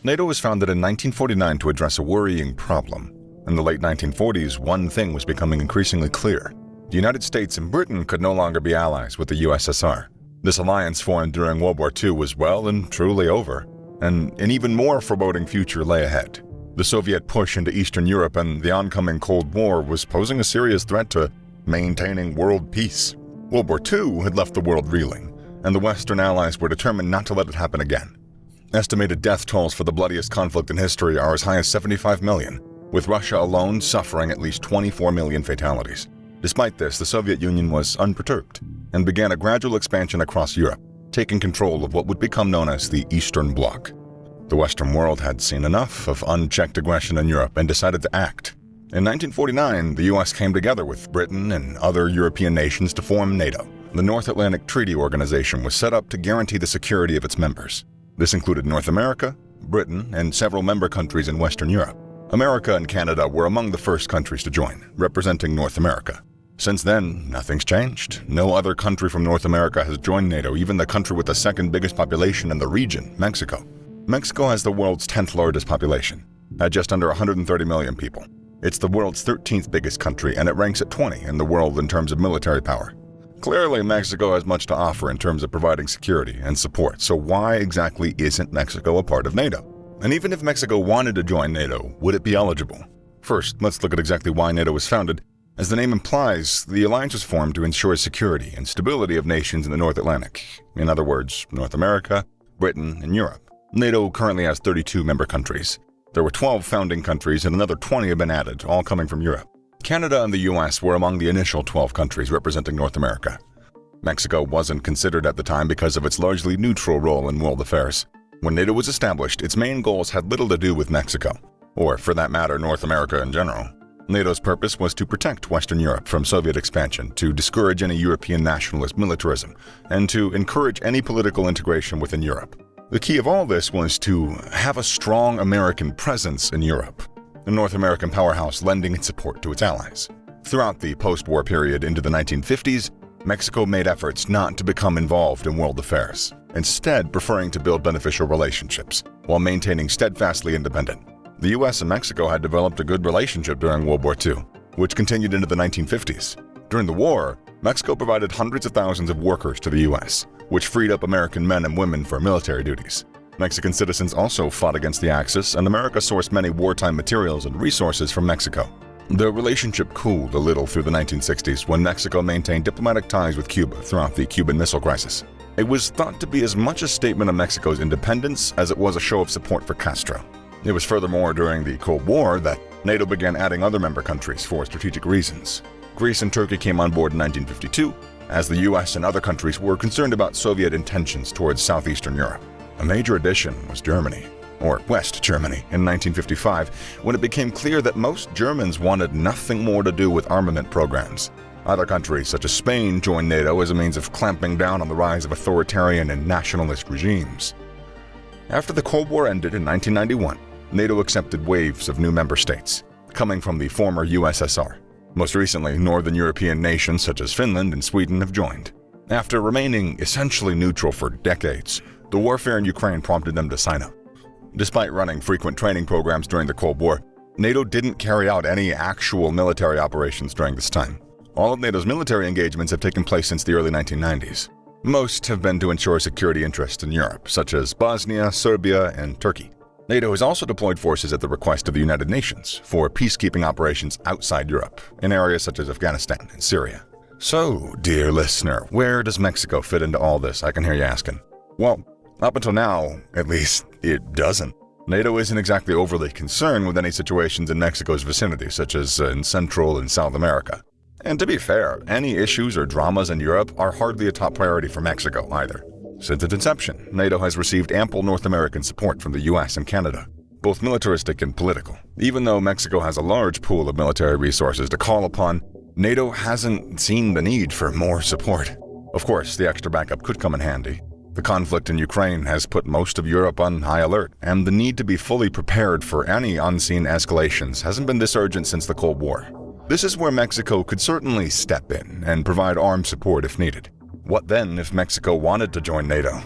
NATO was founded in 1949 to address a worrying problem. In the late 1940s, one thing was becoming increasingly clear. The United States and Britain could no longer be allies with the USSR. This alliance formed during World War II was well and truly over, and an even more foreboding future lay ahead. The Soviet push into Eastern Europe and the oncoming Cold War was posing a serious threat to maintaining world peace. World War II had left the world reeling, and the Western allies were determined not to let it happen again. Estimated death tolls for the bloodiest conflict in history are as high as 75 million, with Russia alone suffering at least 24 million fatalities. Despite this, the Soviet Union was unperturbed and began a gradual expansion across Europe, taking control of what would become known as the Eastern Bloc. The Western world had seen enough of unchecked aggression in Europe and decided to act. In 1949, the US came together with Britain and other European nations to form NATO. The North Atlantic Treaty Organization was set up to guarantee the security of its members. This included North America, Britain, and several member countries in Western Europe. America and Canada were among the first countries to join, representing North America. Since then, nothing's changed. No other country from North America has joined NATO, even the country with the second biggest population in the region, Mexico. Mexico has the world's 10th largest population, at just under 130 million people. It's the world's 13th biggest country, and it ranks at 20 in the world in terms of military power. Clearly, Mexico has much to offer in terms of providing security and support, so why exactly isn't Mexico a part of NATO? And even if Mexico wanted to join NATO, would it be eligible? First, let's look at exactly why NATO was founded. As the name implies, the alliance was formed to ensure security and stability of nations in the North Atlantic. In other words, North America, Britain, and Europe. NATO currently has 32 member countries. There were 12 founding countries and another 20 have been added, all coming from Europe. Canada and the US were among the initial 12 countries representing North America. Mexico wasn't considered at the time because of its largely neutral role in world affairs. When NATO was established, its main goals had little to do with Mexico, or for that matter, North America in general. NATO's purpose was to protect Western Europe from Soviet expansion, to discourage any European nationalist militarism, and to encourage any political integration within Europe. The key of all this was to have a strong American presence in Europe, a North American powerhouse lending its support to its allies. Throughout the post-war period into the 1950s, Mexico made efforts not to become involved in world affairs, instead preferring to build beneficial relationships while maintaining steadfastly independent. The US and Mexico had developed a good relationship during World War II, which continued into the 1950s. During the war, Mexico provided hundreds of thousands of workers to the US, which freed up American men and women for military duties. Mexican citizens also fought against the Axis, and America sourced many wartime materials and resources from Mexico. The relationship cooled a little through the 1960s when Mexico maintained diplomatic ties with Cuba throughout the Cuban Missile Crisis. It was thought to be as much a statement of Mexico's independence as it was a show of support for Castro. It was furthermore during the Cold War that NATO began adding other member countries for strategic reasons. Greece and Turkey came on board in 1952, as the US and other countries were concerned about Soviet intentions towards southeastern Europe. A major addition was Germany, or West Germany, in 1955, when it became clear that most Germans wanted nothing more to do with armament programs. Other countries, such as Spain, joined NATO as a means of clamping down on the rise of authoritarian and nationalist regimes. After the Cold War ended in 1991, NATO accepted waves of new member states, coming from the former USSR. Most recently, Northern European nations such as Finland and Sweden have joined. After remaining essentially neutral for decades, the warfare in Ukraine prompted them to sign up. Despite running frequent training programs during the Cold War, NATO didn't carry out any actual military operations during this time. All of NATO's military engagements have taken place since the early 1990s. Most have been to ensure security interests in Europe, such as Bosnia, Serbia, and Turkey. NATO has also deployed forces at the request of the United Nations for peacekeeping operations outside Europe, in areas such as Afghanistan and Syria. So, dear listener, where does Mexico fit into all this, I can hear you asking? Well, up until now, at least, it doesn't. NATO isn't exactly overly concerned with any situations in Mexico's vicinity, such as in Central and South America. And to be fair, any issues or dramas in Europe are hardly a top priority for Mexico either. Since its inception, NATO has received ample North American support from the US and Canada, both militaristic and political. Even though Mexico has a large pool of military resources to call upon, NATO hasn't seen the need for more support. Of course, the extra backup could come in handy. The conflict in Ukraine has put most of Europe on high alert, and the need to be fully prepared for any unseen escalations hasn't been this urgent since the Cold War. This is where Mexico could certainly step in and provide armed support if needed. What then if Mexico wanted to join NATO?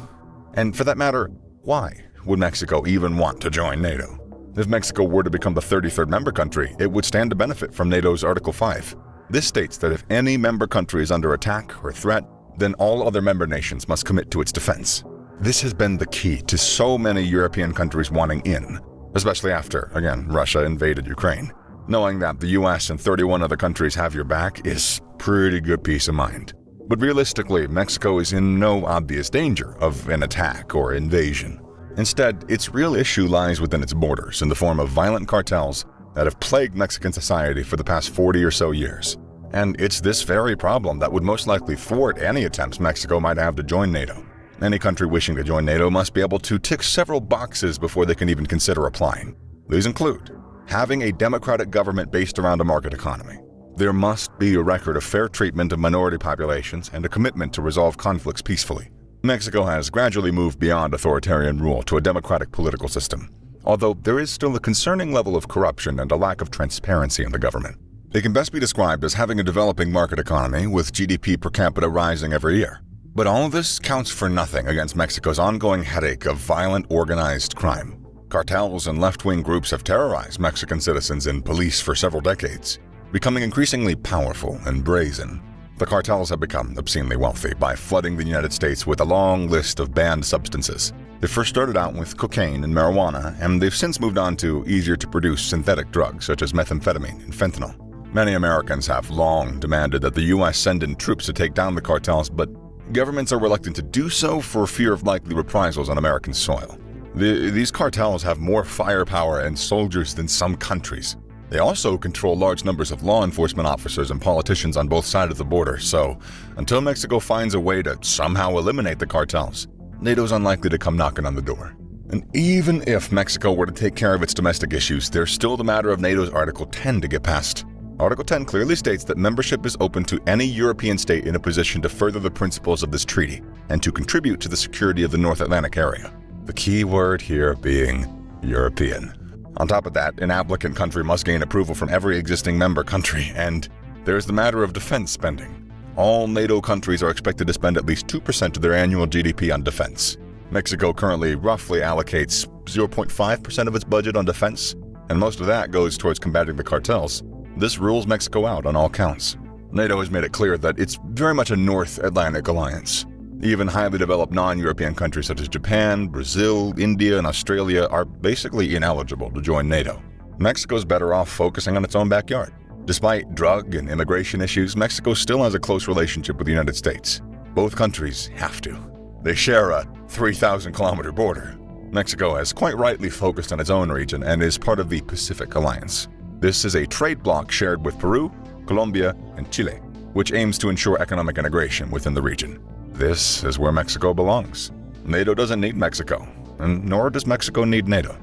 And for that matter, why? would Mexico even want to join NATO? If Mexico were to become the 33rd member country, it would stand to benefit from NATO's Article 5. This states that if any member country is under attack or threat, then all other member nations must commit to its defense. This has been the key to so many European countries wanting in, especially after, again, Russia invaded Ukraine. Knowing that the US and 31 other countries have your back is pretty good peace of mind. But realistically, Mexico is in no obvious danger of an attack or invasion. Instead, its real issue lies within its borders in the form of violent cartels that have plagued Mexican society for the past 40 or so years. And it's this very problem that would most likely thwart any attempts Mexico might have to join NATO. Any country wishing to join NATO must be able to tick several boxes before they can even consider applying. These include having a democratic government based around a market economy. There must be a record of fair treatment of minority populations and a commitment to resolve conflicts peacefully. Mexico has gradually moved beyond authoritarian rule to a democratic political system, although there is still a concerning level of corruption and a lack of transparency in the government. It can best be described as having a developing market economy with GDP per capita rising every year. But all of this counts for nothing against Mexico's ongoing headache of violent organized crime. Cartels and left-wing groups have terrorized Mexican citizens and police for several decades, becoming increasingly powerful and brazen. The cartels have become obscenely wealthy by flooding the United States with a long list of banned substances. They first started out with cocaine and marijuana, and they've since moved on to easier-to-produce synthetic drugs such as methamphetamine and fentanyl. Many Americans have long demanded that the U.S. send in troops to take down the cartels, but governments are reluctant to do so for fear of likely reprisals on American soil. These cartels have more firepower and soldiers than some countries. They also control large numbers of law enforcement officers and politicians on both sides of the border, so until Mexico finds a way to somehow eliminate the cartels, NATO's unlikely to come knocking on the door. And even if Mexico were to take care of its domestic issues, there's still the matter of NATO's Article 10 to get past. Article 10 clearly states that membership is open to any European state in a position to further the principles of this treaty and to contribute to the security of the North Atlantic area. The key word here being European. On top of that, an applicant country must gain approval from every existing member country, and there's the matter of defense spending. All NATO countries are expected to spend at least 2% of their annual GDP on defense. Mexico currently roughly allocates 0.5% of its budget on defense, and most of that goes towards combating the cartels. This rules Mexico out on all counts. NATO has made it clear that it's very much a North Atlantic alliance. Even highly developed non-European countries such as Japan, Brazil, India, and Australia are basically ineligible to join NATO. Mexico's better off focusing on its own backyard. Despite drug and immigration issues, Mexico still has a close relationship with the United States. Both countries have to. They share a 3,000-kilometer border. Mexico has quite rightly focused on its own region and is part of the Pacific Alliance. This is a trade bloc shared with Peru, Colombia, and Chile, which aims to ensure economic integration within the region. This is where Mexico belongs. NATO doesn't need Mexico, and nor does Mexico need NATO.